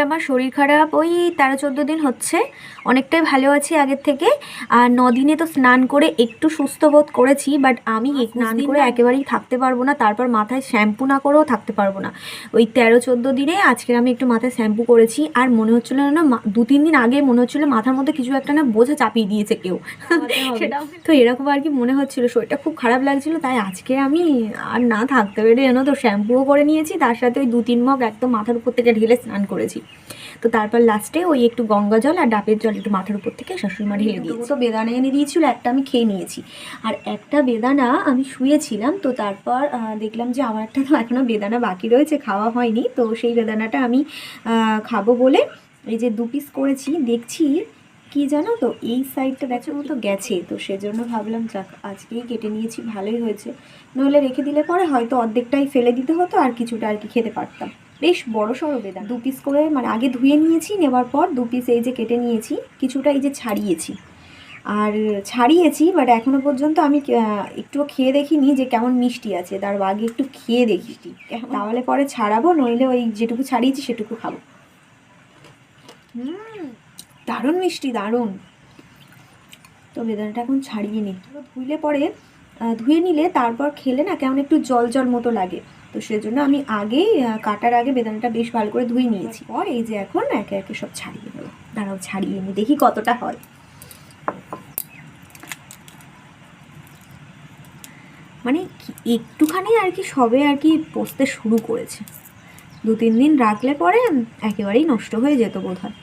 আমার শরীর খারাপ ওই 13-14 দিন হচ্ছে, অনেকটাই ভালো আছি আগের থেকে। আর 9 দিনে তো স্নান করে একটু সুস্থ বোধ করেছি, বাট আমি স্নান করে একেবারেই থাকতে পারবো না, তারপর মাথায় শ্যাম্পু না করেও থাকতে পারবো না। ওই 13-14 দিনে আজকে আমি একটু মাথায় শ্যাম্পু করেছি, আর মনে হচ্ছিল না 2-3 দিন আগে মনে হচ্ছিল মাথার মধ্যে কিছু একটা না বোঝা চাপিয়ে দিয়েছে কেউ সেটা তো এরকম আর কি মনে হচ্ছিল, শরীরটা খুব খারাপ লাগছিল। তাই আজকে আমি আর না থাকতে পেরে জানো তো শ্যাম্পুও করে নিয়েছি, তার সাথে ওই 2-3 মগ একদম মাথার উপর থেকে ঢেলে স্নান করেছি। তো তারপর লাস্টে ওই একটু গঙ্গা জল আর ডাবের জল একটু মাথার উপর থেকে শাশুড়িমা ঢেলে দিয়েছি। তো বেদানা এনে দিয়েছিল, একটা আমি খেয়ে নিয়েছি, আর একটা বেদানা আমি শুয়েছিলাম। তো তারপর দেখলাম যে আমার একটা তো এখনও বেদানা বাকি রয়েছে, খাওয়া হয়নি। তো সেই বেদানাটা আমি খাবো বলে এই যে 2 পিস করেছি। দেখছি কি জানো তো, এই সাইডটা দেখো তো গেছে, তো সেজন্য ভাবলাম যাক আজকেই কেটে নিয়েছি, ভালোই হয়েছে। নইলে রেখে দিলে পরে হয়তো অর্ধেকটাই ফেলে দিতে হতো, আর কিছুটা আর কি খেতে পারতাম। বেশ বড় সড়ো বেদানা, 2 পিস করে মানে আগে ধুয়ে নিয়েছি, নেওয়ার পর 2 পিস এই যে কেটে নিয়েছি, কিছুটা এই যে ছাড়িয়েছি বাট এখনো পর্যন্ত আমি একটুও খেয়ে দেখিনি যে কেমন মিষ্টি আছে। তার আগে একটু খেয়ে দেখি, তাহলে পরে ছাড়াবো, নইলে ওই যেটুকু ছাড়িয়েছি সেটুকু খাবো। দারুণ মিষ্টি, দারুণ। তো বেদানাটা এখন ছাড়িয়ে নিই, ধুয়ে নিলে তারপর খেলে না কেমন একটু জল জল মতো লাগে। তো সেজন্য আমি আগেই কাটার আগে বেদানাটা বেশ ভালো করে ধুয়ে নিয়েছি। আর এই যে এখন একে একে সব ছাড়িয়ে নেবো, দাঁড়াও ছাড়িয়ে নিই, দেখি কতটা হয়। মানে একটুখানি আর কি সবে আর কি পচতে শুরু করেছে, 2-3 দিন রাখলে পরে একেবারেই নষ্ট হয়ে যেত বোধ হয়।